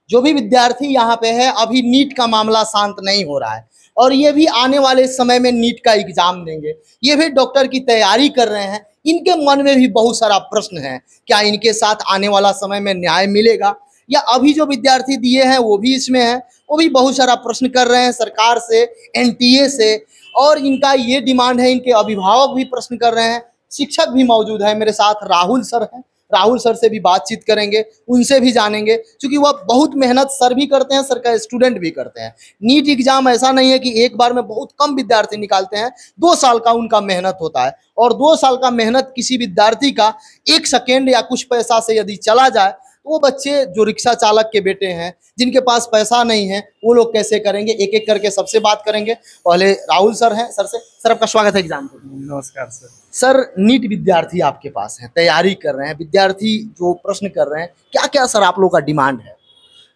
जो भी विद्यार्थी यहाँ पे है, अभी नीट का मामला शांत नहीं हो रहा है और ये भी आने वाले समय में नीट का एग्जाम देंगे। ये भी डॉक्टर की तैयारी कर रहे हैं। इनके मन में भी बहुत सारा प्रश्न है, क्या इनके साथ आने वाला समय में न्याय मिलेगा, या अभी जो विद्यार्थी दिए हैं वो भी इसमें है, वो भी बहुत सारा प्रश्न कर रहे हैं सरकार से, एनटीए से। और इनका ये डिमांड है, इनके अभिभावक भी प्रश्न कर रहे हैं, शिक्षक भी मौजूद है मेरे साथ, राहुल सर हैं। राहुल सर से भी बातचीत करेंगे, उनसे भी जानेंगे, क्योंकि वह बहुत मेहनत सर भी करते हैं, सर का स्टूडेंट भी करते हैं। नीट एग्जाम ऐसा नहीं है कि एक बार में बहुत कम विद्यार्थी निकालते हैं, 2 साल का उनका मेहनत होता है और 2 साल का मेहनत किसी विद्यार्थी का 1 सेकेंड या कुछ पैसा से यदि चला जाए तो वो बच्चे जो रिक्शा चालक के बेटे हैं, जिनके पास पैसा नहीं है, वो लोग कैसे करेंगे। एक एक करके सबसे बात करेंगे। पहले राहुल सर हैं, सर से। सर आपका स्वागत है एग्जाम में। नमस्कार सर। सर नीट विद्यार्थी आपके पास है, तैयारी कर रहे हैं, विद्यार्थी जो प्रश्न कर रहे हैं, क्या क्या सर आप लोगों का डिमांड है?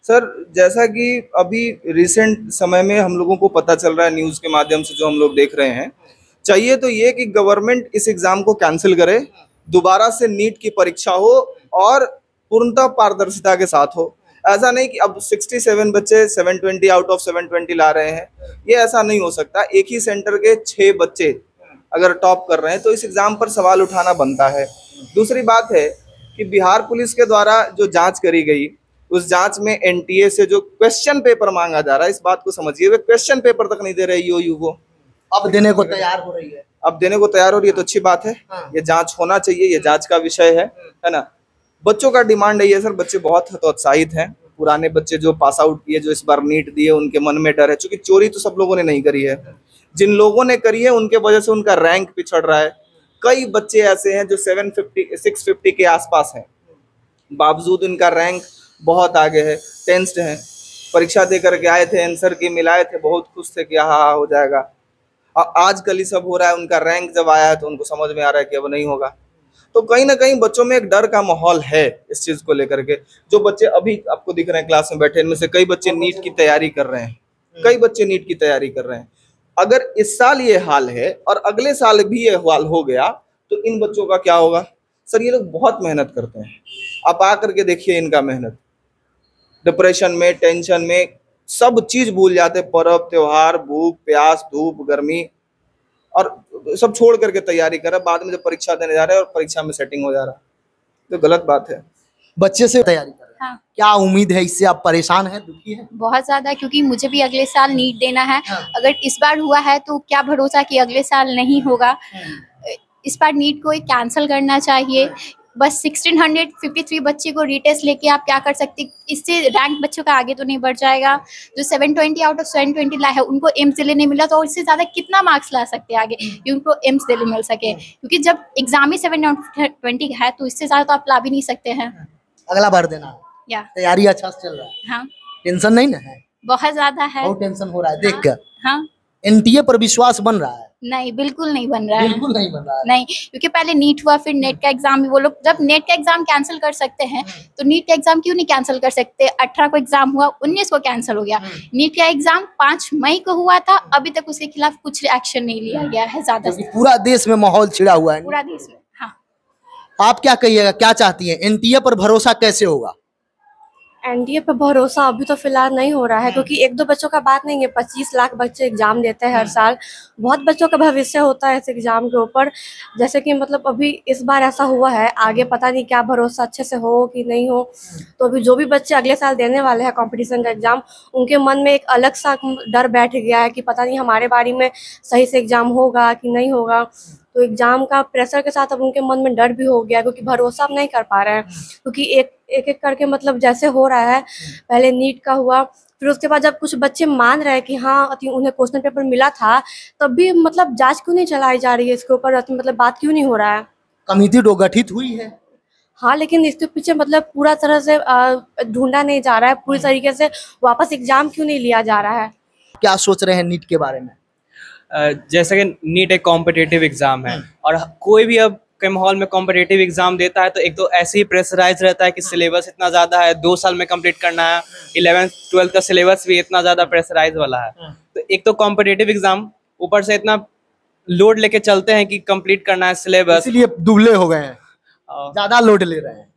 सर जैसा कि अभी रिसेंट समय में हम लोगों को पता चल रहा है न्यूज़ के माध्यम से, जो हम लोग देख रहे हैं, चाहिए तो ये कि गवर्नमेंट इस एग्ज़ाम को कैंसिल करे, दोबारा से नीट की परीक्षा हो और पूर्णतः पारदर्शिता के साथ हो। ऐसा नहीं कि अब 67 बच्चे 720 आउट ऑफ 720 ला रहे हैं, ये ऐसा नहीं हो सकता। एक ही सेंटर के 6 बच्चे अगर टॉप कर रहे हैं तो इस एग्ज़ाम पर सवाल उठाना बनता है। दूसरी बात है कि बिहार पुलिस के द्वारा जो जांच करी गई, उस जांच में एनटीए से जो क्वेश्चन पेपर मांगा जा रहा है, इस बात को समझिए, वे क्वेश्चन पेपर तक नहीं दे रहे ईओयू को। अब देने को तैयार हो रही है, अब देने को तैयार हो रही है तो अच्छी बात है। ये जांच होना चाहिए, ये जांच का विषय है ना। बच्चों का डिमांड यही है सर, बच्चे बहुत हतोत्साहित हैं। पुराने बच्चे जो पास आउट किए, जो इस बार नीट दिए, उनके मन में डर है, क्योंकि चोरी तो सब लोगों ने नहीं करी है। जिन लोगों ने करी है उनके वजह से उनका रैंक पिछड़ रहा है। कई बच्चे ऐसे हैं जो 650 के आसपास हैं, बावजूद उनका रैंक बहुत आगे है, टेंस्ड हैं। परीक्षा दे करके आए थे, आंसर की मिलाए थे, बहुत खुश थे कि हाँ हो जाएगा। आज कल ही सब हो रहा है, उनका रैंक जब आया है तो उनको समझ में आ रहा है कि अब नहीं होगा। तो कहीं ना कहीं बच्चों में एक डर का माहौल है इस चीज को लेकर के। जो बच्चे अभी आपको दिख रहे हैं क्लास में बैठे, इनमें से कई बच्चे नीट की तैयारी कर रहे हैं, कई बच्चे नीट की तैयारी कर रहे हैं। अगर इस साल ये हाल है और अगले साल भी ये हाल हो गया तो इन बच्चों का क्या होगा? सर ये लोग बहुत मेहनत करते हैं, आप आकर के देखिए इनका मेहनत। डिप्रेशन में, टेंशन में सब चीज भूल जाते, पर्व त्योहार, भूख प्यास, धूप गर्मी, और सब छोड़ करके तैयारी कर रहा है। बाद में जब परीक्षा देने जा रहे हैं और परीक्षा में सेटिंग हो जा रहा है, तो गलत बात है। बच्चे से तैयारी कर रहे हैं। हाँ। क्या उम्मीद है इससे? आप परेशान हैं, दुखी हैं? बहुत ज्यादा, क्योंकि मुझे भी अगले साल नीट देना है। हाँ। अगर इस बार हुआ है तो क्या भरोसा कि अगले साल नहीं होगा। इस बार नीट को कैंसिल करना चाहिए। बस 1653 बच्चे को रीटेस्ट लेके आप क्या कर सकते, इससे रैंक बच्चों का आगे तो नहीं बढ़ जाएगा। जो 720 आउट ऑफ 720 लाए है उनको एम्स दिल्ली नहीं मिला, तो इससे ज्यादा कितना मार्क्स ला सकते हैं आगे कि उनको एम्स दिल्ली मिल सके, क्योंकि जब एग्जाम ही 720 है तो इससे ज्यादा तो आप ला भी नहीं सकते हैं। अगला बार देना है। या तैयारी अच्छा से चल रहा है? हाँ, टेंशन नहीं ना है? बहुत ज्यादा है। बहुत टेंशन हो रहा है देख कर। हाँ, एनटीए पर विश्वास बन रहा है? नहीं, बिल्कुल नहीं बन रहा है। बिल्कुल नहीं बन रहा है। नहीं, क्योंकि पहले नीट हुआ, फिर नेट का एग्जाम भी। वो लोग जब नेट का एग्जाम कैंसिल कर सकते हैं तो नीट का एग्जाम क्यों नहीं कैंसिल कर सकते? 18 को एग्जाम हुआ, 19 को कैंसिल हो गया। नीट का एग्जाम 5 मई को हुआ था, अभी तक उसके खिलाफ कुछ एक्शन नहीं लिया गया है ज्यादा से। पूरा देश में माहौल छिड़ा हुआ है, पूरा देश में। हाँ, आप क्या कहिएगा, क्या चाहती हैं? एनटीए पर भरोसा कैसे होगा? एनडीए पर भरोसा अभी तो फिलहाल नहीं हो रहा है, क्योंकि 1-2 बच्चों का बात नहीं है। 25 लाख बच्चे एग्जाम देते हैं हर साल। बहुत बच्चों का भविष्य होता है इस एग्जाम के ऊपर। जैसे कि मतलब अभी इस बार ऐसा हुआ है, आगे पता नहीं क्या भरोसा अच्छे से हो कि नहीं हो। तो अभी जो भी बच्चे अगले साल देने वाले हैं कंपटीशन का एग्जाम, उनके मन में एक अलग सा डर बैठ गया है कि पता नहीं हमारे बारे में सही से एग्जाम होगा कि नहीं होगा। तो एग्जाम का प्रेशर के साथ अब उनके मन में डर भी हो गया, क्योंकि भरोसा अब नहीं कर पा रहे हैं। क्योंकि एक करके मतलब जैसे हो रहा है, पहले नीट का हुआ, फिर उसके बाद जब कुछ बच्चे मान रहे हैं कि हाँ उन्हें क्वेश्चन पेपर मिला था, तब भी मतलब जांच क्यों नहीं चलाई जा रही है इसके ऊपर, मतलब बात क्यों नहीं हो रहा है? कमेटी तो गठित हुई है। हाँ, लेकिन इसके पीछे मतलब पूरा तरह से ढूंढा नहीं जा रहा है, पूरी तरीके से वापस एग्जाम क्यों नहीं लिया जा रहा है? क्या सोच रहे हैं नीट के बारे में? जैसे कि नीट एक कॉम्पिटिटिव एग्जाम है, और कोई भी अब के माहौल में कॉम्पिटिटिव एग्जाम देता है तो एक तो ऐसे ही प्रेशराइज रहता है कि सिलेबस इतना ज़्यादा है, 2 साल में कंप्लीट करना है। 11th 12th का सिलेबस भी इतना ज़्यादा प्रेशराइज वाला है। तो एक तो कॉम्पिटिटिव एग्जाम, ऊपर से इतना लोड लेके चलते हैं कि कंप्लीट करना है सिलेबस, इसलिए दुबले हो गए हैं, ज़्यादा लोड ले रहे हैं।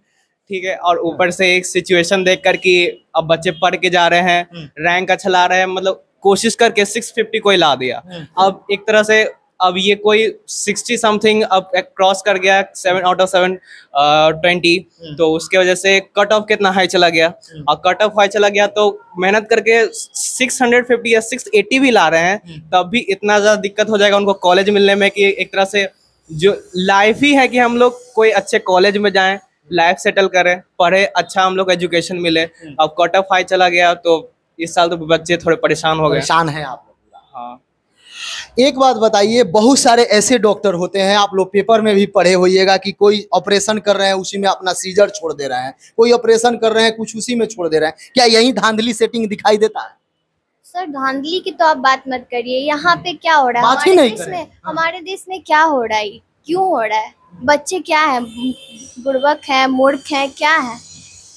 ठीक है, और ऊपर से एक सिचुएशन देख कर कि अब बच्चे पढ़ के जा रहे हैं, रैंक अच्छा ला रहे हैं, मतलब कोशिश करके 650 कोई ला दिया। अब एक तरह से अब ये कोई 60 समथिंग अब क्रॉस कर गया, 7 आउट ऑफ 720, तो उसके वजह से कट ऑफ कितना हाई चला गया, और कट ऑफ हाई चला गया तो मेहनत करके 650 या 680 भी ला रहे हैं, तब भी इतना ज़्यादा दिक्कत हो जाएगा उनको कॉलेज मिलने में कि एक तरह से जो लाइफ ही है कि हम लोग कोई अच्छे कॉलेज में जाएं, लाइफ सेटल करें, पढ़े, अच्छा हम लोग एजुकेशन मिले। अब कट ऑफ हाई चला गया तो इस साल तो बच्चे थोड़े परेशान हो गए। परेशान है आप लोग। हाँ, एक बात बताइए, बहुत सारे ऐसे डॉक्टर होते हैं, आप लोग पेपर में भी पढ़े होइएगा कि कोई ऑपरेशन कर रहे हैं उसी में अपना सीजर छोड़ दे रहे हैं, कोई ऑपरेशन कर रहे हैं कुछ उसी में छोड़ दे रहे हैं। क्या यही धांधली सेटिंग दिखाई देता है? सर धांधली की तो आप बात मत करिए, यहाँ पे क्या हो रहा है बात ही नहीं करें। हमारे देश में क्या हो रहा है, क्यों हो रहा है? बच्चे क्या है, बुड़बक है, मूर्ख है, क्या है?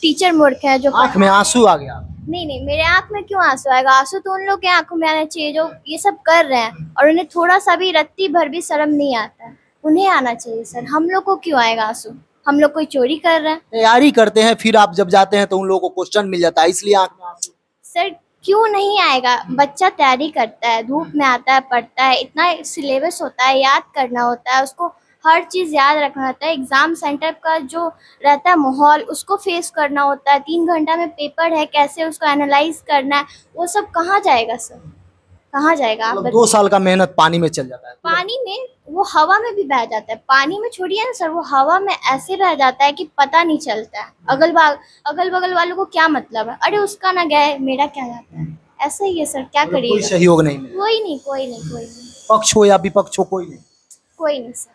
टीचर मूर्ख है जो आंख में आंसू आ गया। नहीं, मेरे आंख में क्यों आंसू आएगा? आंसू तो उन लोग के आंखों में आना चाहिए जो ये सब कर रहे हैं और उन्हें थोड़ा सा भी रत्ती भर भी शर्म नहीं आता, उन्हें आना चाहिए। सर हम लोग को क्यों आएगा आंसू? हम लोग कोई चोरी कर रहे हैं? तैयारी करते हैं, फिर आप जब जाते हैं तो उन लोगों को क्वेश्चन मिल जाता है, इसलिए आंख में आंसू। सर क्यों नहीं आएगा? बच्चा तैयारी करता है, धूप में आता है, पढ़ता है, इतना सिलेबस होता है, याद करना होता है, उसको हर चीज़ याद रखना होता है। एग्ज़ाम सेंटर का जो रहता है माहौल, उसको फेस करना होता है। 3 घंटा में पेपर है, कैसे उसको एनालाइज करना है, वो सब कहाँ जाएगा सर? कहाँ जाएगा? आप 2 साल का मेहनत पानी में चल जाता है। पानी में, वो हवा में भी बह जाता है। पानी में छोड़िए ना सर, वो हवा में ऐसे बह जाता है कि पता नहीं चलता है। अगल बगल वालों को क्या मतलब है, अरे उसका ना गए मेरा क्या जाता है, ऐसा ही है सर। क्या करिए? कोई सहयोग नहीं मिला। कोई नहीं। पक्ष हो या विपक्ष हो, कोई नहीं सर।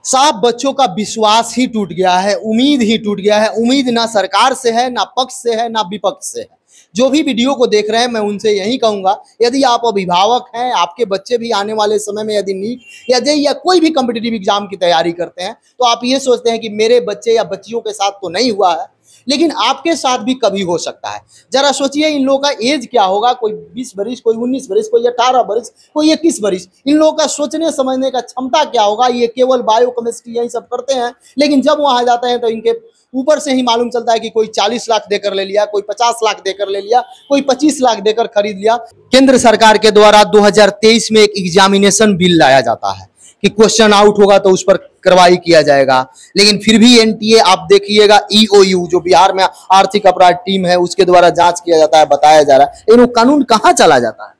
साहब, बच्चों का विश्वास ही टूट गया है, उम्मीद ही टूट गया है। उम्मीद ना सरकार से है, ना पक्ष से है, ना विपक्ष से है। जो भी वीडियो को देख रहे हैं, मैं उनसे यही कहूंगा, यदि आप अभिभावक हैं, आपके बच्चे भी आने वाले समय में यदि नीट या जेईई या कोई भी कॉम्पिटिटिव एग्जाम की तैयारी करते हैं, तो आप ये सोचते हैं कि मेरे बच्चे या बच्चियों के साथ तो नहीं हुआ है, लेकिन आपके साथ भी कभी हो सकता है। जरा सोचिए, इन लोगों का एज क्या होगा? कोई 20 वर्ष, कोई 19 वर्ष, कोई 18 वर्ष, कोई 21 वर्ष। इन लोगों का सोचने समझने का क्षमता क्या होगा? ये केवल बायो केमिस्ट्री यही सब करते हैं, लेकिन जब वहां जाते हैं तो इनके ऊपर से ही मालूम चलता है कि कोई 40 लाख देकर ले लिया, कोई 50 लाख देकर ले लिया, कोई 25 लाख देकर खरीद लिया। केंद्र सरकार के द्वारा 2023 में एक एग्जामिनेशन बिल लाया जाता है कि क्वेश्चन आउट होगा तो उस पर कार्रवाई किया जाएगा, लेकिन फिर भी एनटीए आप देखिएगा, ईओयू जो बिहार में आर्थिक अपराध टीम है उसके द्वारा जांच किया जाता है, बताया जा रहा है, लेकिन वो कानून कहाँ चला जाता है?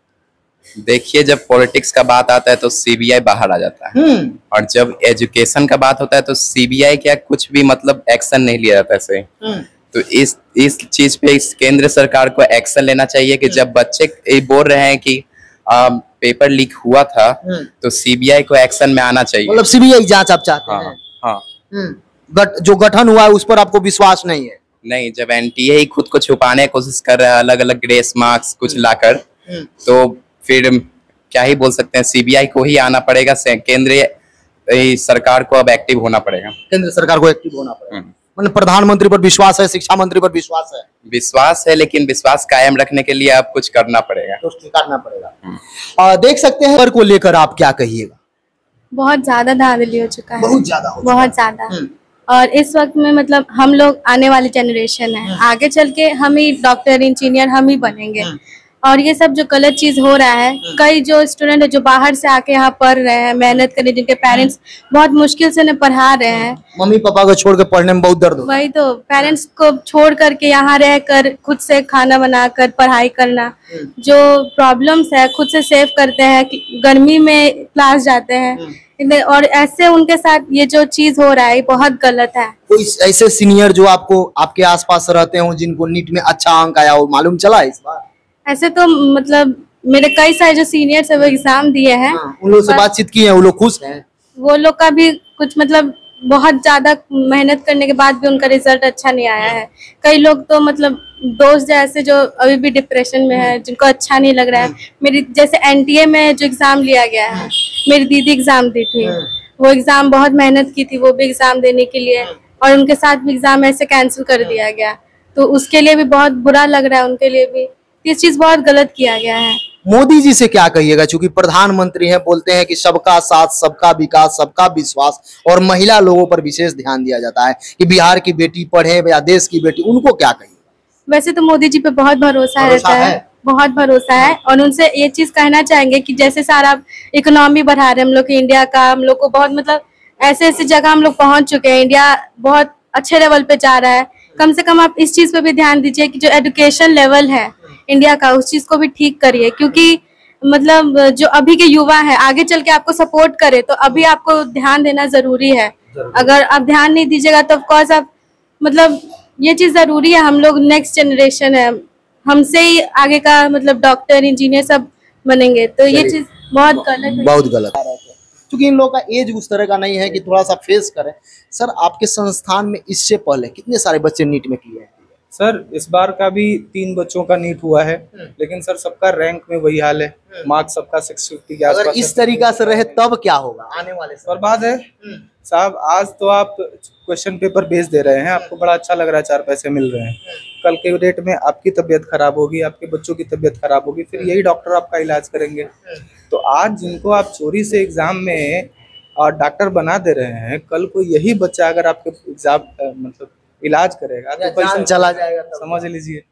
देखिए, जब पॉलिटिक्स का बात आता है तो सीबीआई बाहर आ जाता है, और जब एजुकेशन का बात होता है तो सीबीआई क्या कुछ भी मतलब एक्शन नहीं लिया जाता है। तो इस चीज पे इस केंद्र सरकार को एक्शन लेना चाहिए कि जब बच्चे बोल रहे हैं कि पेपर लीक हुआ था तो सीबीआई को एक्शन में आना चाहिए। मतलब सीबीआई जांच आप चाहते हैं? हाँ। जो गठन हुआ है उस पर आपको विश्वास नहीं है? नहीं, जब एनटीए ही खुद को छुपाने की कोशिश कर रहा है अलग अलग ग्रेस मार्क्स कुछ लाकर, तो फिर क्या ही बोल सकते हैं। सीबीआई को ही आना पड़ेगा, केंद्रीय सरकार को अब एक्टिव होना पड़ेगा। केंद्र सरकार को एक्टिव होना पड़ेगा। मतलब प्रधानमंत्री पर विश्वास है, शिक्षा मंत्री पर विश्वास है? विश्वास है, लेकिन विश्वास कायम रखने के लिए अब कुछ करना पड़ेगा, तो करना पड़ेगा। देख सकते हैं, को लेकर आप क्या कहिएगा? बहुत ज्यादा धांधली हो चुका है, बहुत ज्यादा बहुत ज्यादा। और इस वक्त में मतलब हम लोग आने वाली जनरेशन है, आगे चल के हम ही डॉक्टर इंजीनियर हम ही बनेंगे। और ये सब जो गलत चीज हो रहा है, कई जो स्टूडेंट है जो बाहर से आके यहाँ पढ़ रहे हैं, मेहनत करने, जिनके पेरेंट्स बहुत मुश्किल से उन्हें पढ़ा रहे हैं, मम्मी पापा को छोड़ के पढ़ने में बहुत दर्द होता है। वही तो, पेरेंट्स को छोड़ करके यहाँ रहकर खुद से खाना बनाकर पढ़ाई करना, जो प्रॉब्लम्स है खुद से सेव करते हैं, गर्मी में क्लास जाते हैं, और ऐसे उनके साथ ये जो चीज हो रहा है बहुत गलत है। कोई ऐसे सीनियर जो आपको आपके आसपास रहते हो जिनको नीट में अच्छा अंक आया हो, मालूम चला इस बार? ऐसे तो मतलब मेरे कई सारे जो सीनियर्स है वो एग्जाम दिए हैं, उन लोगों से बातचीत की है, वो लोग खुश हैं? वो लोग का भी कुछ मतलब बहुत ज्यादा मेहनत करने के बाद भी उनका रिजल्ट अच्छा नहीं आया है। कई लोग तो मतलब दोस्त जैसे जो अभी भी डिप्रेशन में है, जिनको अच्छा नहीं लग रहा है। मेरी जैसे एनटीए में जो एग्जाम लिया गया है, मेरी दीदी एग्जाम दी थी, वो एग्जाम बहुत मेहनत की थी वो भी एग्जाम देने के लिए, और उनके साथ भी एग्जाम ऐसे कैंसिल कर दिया गया, तो उसके लिए भी बहुत बुरा लग रहा है, उनके लिए भी ये चीज बहुत गलत किया गया है। मोदी जी से क्या कहिएगा, चूंकि प्रधानमंत्री हैं, बोलते हैं कि सबका साथ, सबका विकास, सबका विश्वास और महिला लोगों पर विशेष ध्यान दिया जाता है कि बिहार की बेटी पढ़े या देश की बेटी, उनको क्या कहिए? वैसे तो मोदी जी पे बहुत भरोसा रहता है, बहुत भरोसा है। और उनसे ये चीज कहना चाहेंगे कि जैसे सारा इकोनॉमी बढ़ा रहे हैं हम लोग के इंडिया का, हम लोग को बहुत मतलब ऐसे ऐसे जगह हम लोग पहुंच चुके हैं, इंडिया बहुत अच्छे लेवल पे जा रहा है। कम से कम आप इस चीज पे भी ध्यान दीजिए कि जो एजुकेशन लेवल है इंडिया का, उस चीज को भी ठीक करिए, क्योंकि मतलब जो अभी के युवा है आगे चल के आपको सपोर्ट करे, तो अभी आपको ध्यान देना जरूरी है। अगर आप ध्यान नहीं दीजिएगा तो ऑफकोर्स आप मतलब ये चीज जरूरी है, हम लोग नेक्स्ट जनरेशन है, हमसे ही आगे का मतलब डॉक्टर इंजीनियर सब बनेंगे, तो ये चीज बहुत गलत है। बहुत गलत है, क्योंकि इन लोगों का एज उस तरह का नहीं है कि थोड़ा सा फेस करें। सर, आपके संस्थान में इससे पहले कितने सारे बच्चे नीट में किए हैं? सर, इस बार का भी 3 बच्चों का नीट हुआ है, लेकिन सर सबका रैंक में वही हाल है, मार्क्स सबका 650 के आसपास। अगर इस तरीका से रहे तब क्या होगा आने वाले समय? बर्बाद है साहब। आज तो आप क्वेश्चन पेपर भेज दे रहे हैं, आपको बड़ा अच्छा लग रहा है, 4 पैसे मिल रहे हैं, कल के डेट में आपकी तबीयत खराब होगी, आपके बच्चों की तबीयत खराब होगी, फिर यही डॉक्टर आपका इलाज करेंगे। तो आज जिनको आप चोरी से एग्जाम में डॉक्टर बना दे रहे हैं, कल को यही बच्चा अगर आपके एग्जाम मतलब इलाज करेगा तो जान चला जाएगा, समझ लीजिए।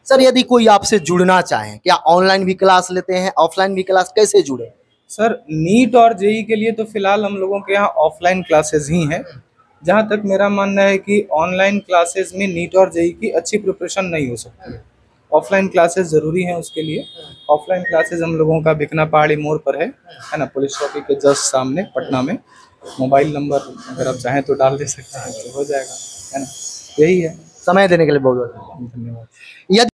सर, यदि कोई आपसे जुड़ना चाहे, क्या ऑनलाइन भी क्लास लेते हैं, ऑफलाइन भी क्लास, कैसे जुड़े? सर, नीट और जेई के लिए तो फिलहाल हम लोगों के यहाँ ऑफलाइन क्लासेस ही हैं। जहाँ तक मेरा मानना है कि ऑनलाइन क्लासेस में नीट और जेई की अच्छी प्रिपरेशन नहीं हो सकती, ऑफलाइन क्लासेस ज़रूरी हैं उसके लिए। ऑफलाइन क्लासेस हम लोगों का भिकना पहाड़ी मोड़ पर है ना, पुलिस चौकी के जस्ट सामने पटना में। मोबाइल नंबर अगर आप चाहें तो डाल दे सकते हैं, तो हो जाएगा, है ना। यही है। समय देने के लिए बहुत बहुत धन्यवाद। यदि